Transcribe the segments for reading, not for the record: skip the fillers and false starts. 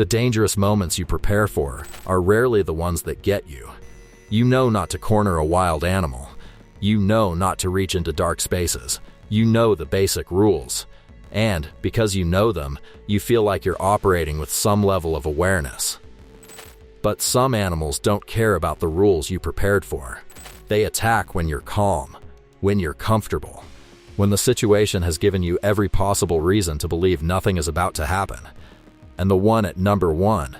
The dangerous moments you prepare for are rarely the ones that get you. You know not to corner a wild animal. You know not to reach into dark spaces. You know the basic rules. And because you know them, you feel like you're operating with some level of awareness. But some animals don't care about the rules you prepared for. They attack when you're calm, when you're comfortable, when the situation has given you every possible reason to believe nothing is about to happen. And the one at number 1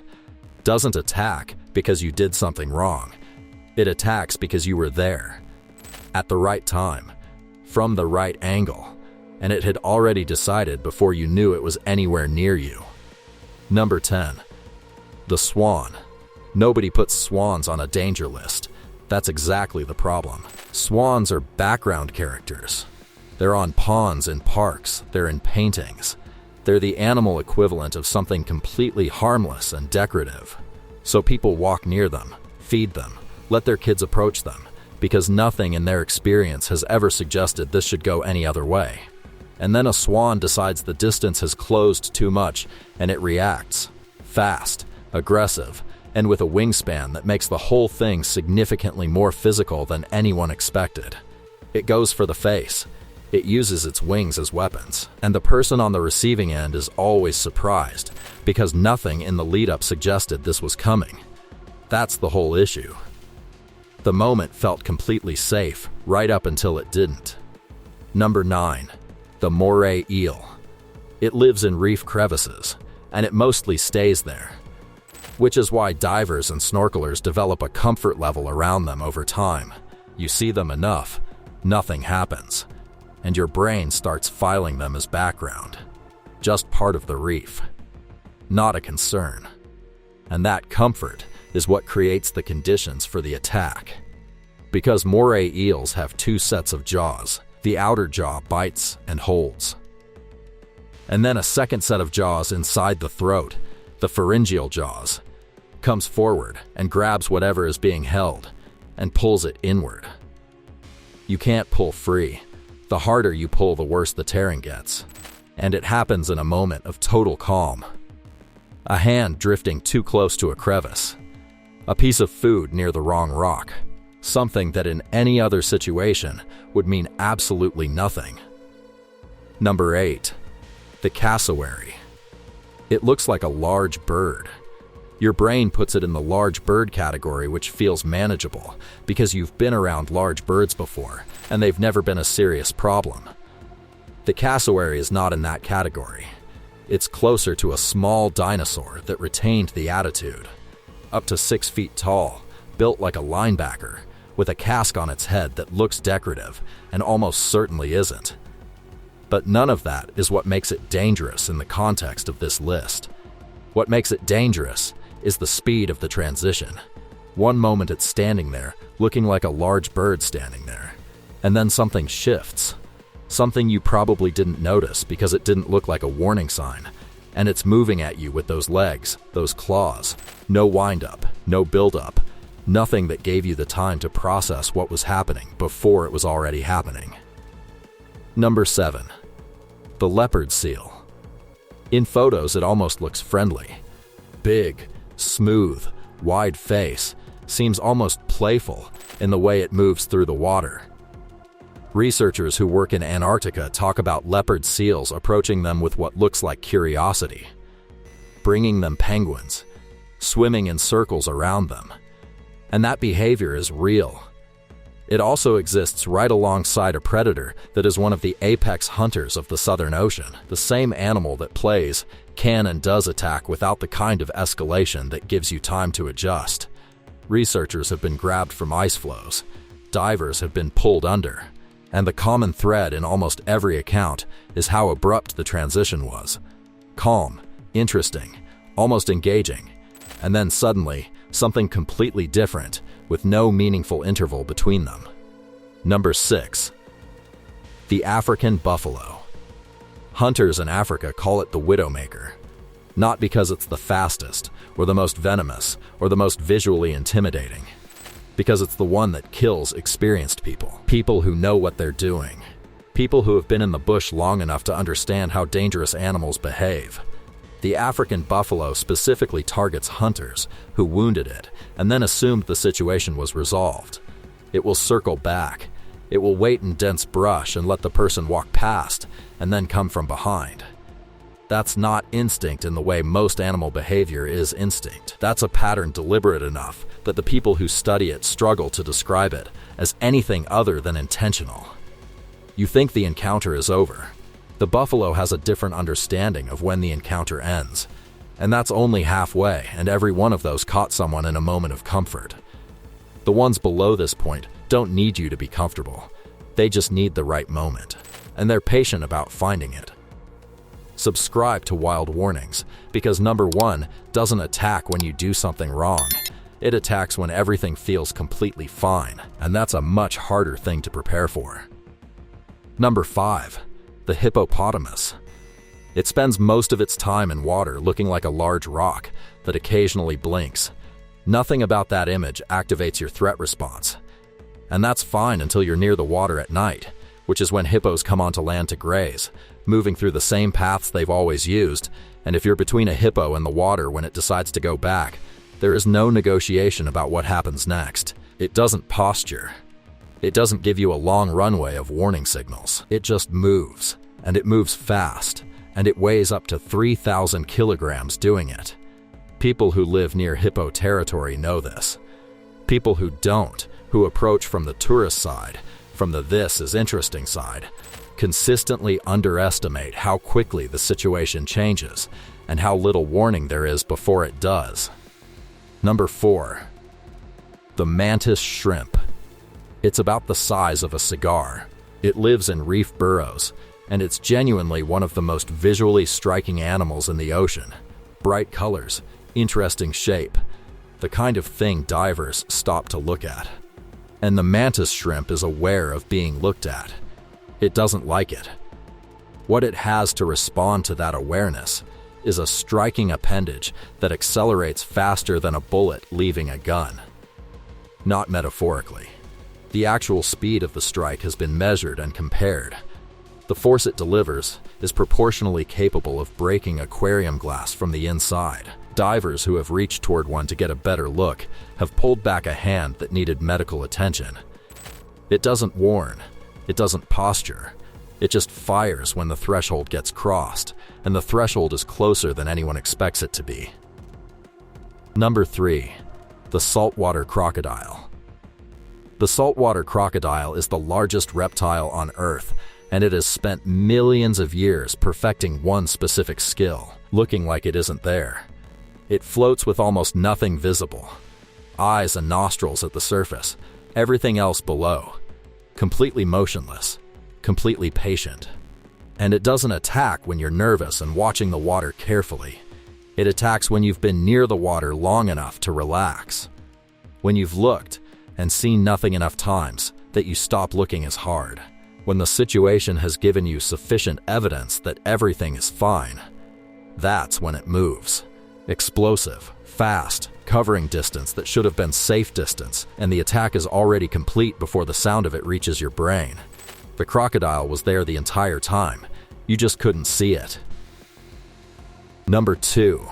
doesn't attack because you did something wrong. It attacks because you were there, at the right time, from the right angle, and it had already decided before you knew it was anywhere near you. Number 10. The swan. Nobody puts swans on a danger list. That's exactly the problem. Swans are background characters. They're on ponds in parks, they're in paintings. They're the animal equivalent of something completely harmless and decorative. So people walk near them, feed them, let their kids approach them, because nothing in their experience has ever suggested this should go any other way. And then a swan decides the distance has closed too much, and it reacts. Fast, aggressive, and with a wingspan that makes the whole thing significantly more physical than anyone expected. It goes for the face. It uses its wings as weapons, and the person on the receiving end is always surprised, because nothing in the lead-up suggested this was coming. That's the whole issue. The moment felt completely safe, right up until it didn't. Number 9. The moray eel. It lives in reef crevices, and it mostly stays there, which is why divers and snorkelers develop a comfort level around them over time. You see them enough, nothing happens, and your brain starts filing them as background. Just part of the reef. Not a concern. And that comfort is what creates the conditions for the attack. Because moray eels have 2 sets of jaws, the outer jaw bites and holds. And then a second set of jaws inside the throat, the pharyngeal jaws, comes forward and grabs whatever is being held and pulls it inward. You can't pull free. The harder you pull, the worse the tearing gets. And it happens in a moment of total calm. A hand drifting too close to a crevice. A piece of food near the wrong rock. Something that in any other situation would mean absolutely nothing. Number 8. The cassowary. It looks like a large bird. Your brain puts it in the large bird category, which feels manageable because you've been around large birds before and they've never been a serious problem. The cassowary is not in that category. It's closer to a small dinosaur that retained the attitude. Up to 6 feet tall, built like a linebacker, with a casque on its head that looks decorative and almost certainly isn't. But none of that is what makes it dangerous in the context of this list. What makes it dangerous is the speed of the transition. One moment it's standing there, looking like a large bird standing there, and then something shifts. Something you probably didn't notice because it didn't look like a warning sign, and it's moving at you with those legs, those claws. No wind-up, no build-up, nothing that gave you the time to process what was happening before it was already happening. Number 7. The leopard seal. In photos, it almost looks friendly. Big, smooth, wide face, seems almost playful in the way it moves through the water. Researchers who work in Antarctica talk about leopard seals approaching them with what looks like curiosity, bringing them penguins, swimming in circles around them. And that behavior is real. It also exists right alongside a predator that is one of the apex hunters of the Southern Ocean. The same animal that plays, can and does attack without the kind of escalation that gives you time to adjust. Researchers have been grabbed from ice floes. Divers have been pulled under. And the common thread in almost every account is how abrupt the transition was. Calm, interesting, almost engaging, and then suddenly, something completely different with no meaningful interval between them. Number 6. The African buffalo. Hunters in Africa call it the widowmaker, not because it's the fastest, or the most venomous, or the most visually intimidating, because it's the one that kills experienced people. People who know what they're doing. People who have been in the bush long enough to understand how dangerous animals behave. The African buffalo specifically targets hunters who wounded it and then assumed the situation was resolved. It will circle back. It will wait in dense brush and let the person walk past and then come from behind. That's not instinct in the way most animal behavior is instinct. That's a pattern deliberate enough that the people who study it struggle to describe it as anything other than intentional. You think the encounter is over. The buffalo has a different understanding of when the encounter ends, and that's only halfway, and every one of those caught someone in a moment of comfort. The ones below this point don't need you to be comfortable. They just need the right moment, and they're patient about finding it. Subscribe to Wild Warnings, because number 1 doesn't attack when you do something wrong. It attacks when everything feels completely fine, and that's a much harder thing to prepare for. Number 5. The hippopotamus. It spends most of its time in water looking like a large rock that occasionally blinks. Nothing about that image activates your threat response. And that's fine until you're near the water at night, which is when hippos come onto land to graze, moving through the same paths they've always used, and if you're between a hippo and the water when it decides to go back, there is no negotiation about what happens next. It doesn't posture. It doesn't give you a long runway of warning signals. It just moves, and it moves fast, and it weighs up to 3,000 kilograms doing it. People who live near hippo territory know this. People who don't, who approach from the tourist side, from the "this is interesting" side, consistently underestimate how quickly the situation changes and how little warning there is before it does. Number 4. The mantis shrimp. It's about the size of a cigar. It lives in reef burrows, and it's genuinely one of the most visually striking animals in the ocean. Bright colors, interesting shape, the kind of thing divers stop to look at. And the mantis shrimp is aware of being looked at. It doesn't like it. What it has to respond to that awareness is a striking appendage that accelerates faster than a bullet leaving a gun. Not metaphorically. The actual speed of the strike has been measured and compared. The force it delivers is proportionally capable of breaking aquarium glass from the inside. Divers who have reached toward one to get a better look have pulled back a hand that needed medical attention. It doesn't warn. It doesn't posture. It just fires when the threshold gets crossed, and the threshold is closer than anyone expects it to be. Number 3. The saltwater crocodile. The saltwater crocodile is the largest reptile on Earth, and it has spent millions of years perfecting one specific skill, looking like it isn't there. It floats with almost nothing visible. Eyes and nostrils at the surface, everything else below. Completely motionless, completely patient. And it doesn't attack when you're nervous and watching the water carefully. It attacks when you've been near the water long enough to relax. When you've looked and seen nothing enough times that you stop looking as hard. When the situation has given you sufficient evidence that everything is fine. That's when it moves. Explosive, fast, covering distance that should have been safe distance, and the attack is already complete before the sound of it reaches your brain. The crocodile was there the entire time. You just couldn't see it. Number 2.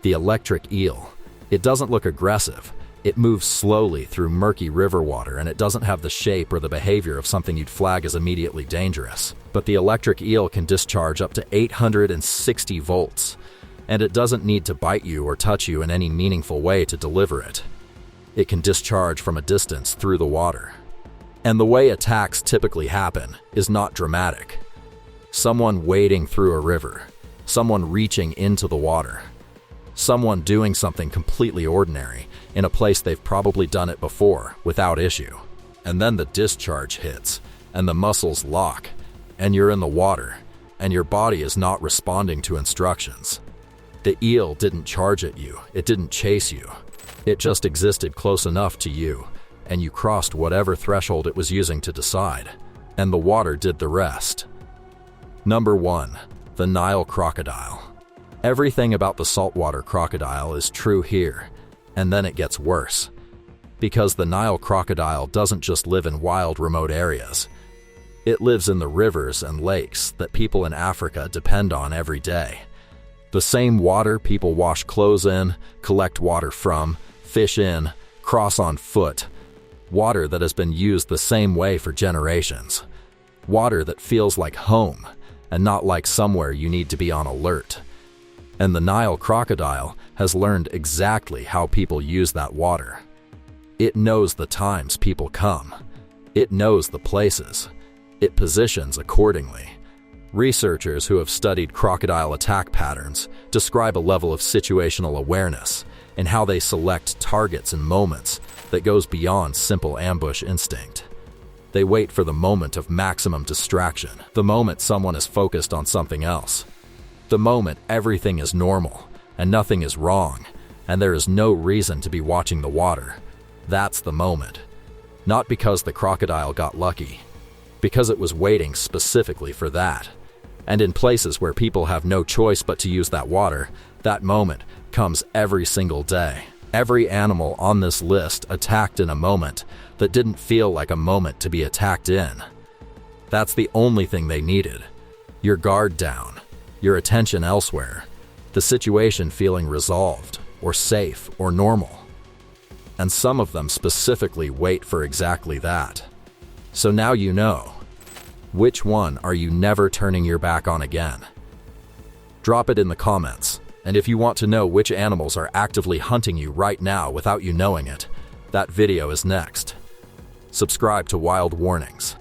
The electric eel. It doesn't look aggressive. It moves slowly through murky river water, and it doesn't have the shape or the behavior of something you'd flag as immediately dangerous. But the electric eel can discharge up to 860 volts, and it doesn't need to bite you or touch you in any meaningful way to deliver it. It can discharge from a distance through the water. And the way attacks typically happen is not dramatic. Someone wading through a river, someone reaching into the water, someone doing something completely ordinary in a place they've probably done it before without issue. And then the discharge hits, and the muscles lock, and you're in the water, and your body is not responding to instructions. The eel didn't charge at you, it didn't chase you. It just existed close enough to you, and you crossed whatever threshold it was using to decide, and the water did the rest. Number 1. The Nile crocodile. Everything about the saltwater crocodile is true here, and then it gets worse. Because the Nile crocodile doesn't just live in wild, remote areas. It lives in the rivers and lakes that people in Africa depend on every day. The same water people wash clothes in, collect water from, fish in, cross on foot. Water that has been used the same way for generations. Water that feels like home and not like somewhere you need to be on alert. And the Nile crocodile has learned exactly how people use that water. It knows the times people come. It knows the places. It positions accordingly. Researchers who have studied crocodile attack patterns describe a level of situational awareness in how they select targets and moments that goes beyond simple ambush instinct. They wait for the moment of maximum distraction, the moment someone is focused on something else, the moment everything is normal and nothing is wrong and there is no reason to be watching the water. That's the moment. Not because the crocodile got lucky, because it was waiting specifically for that. And in places where people have no choice but to use that water, that moment comes every single day. Every animal on this list attacked in a moment that didn't feel like a moment to be attacked in. That's the only thing they needed. Your guard down, your attention elsewhere, the situation feeling resolved, or safe, or normal. And some of them specifically wait for exactly that. So now you know. Which one are you never turning your back on again? Drop it in the comments. And if you want to know which animals are actively hunting you right now without you knowing it, that video is next. Subscribe to Wild Warnings.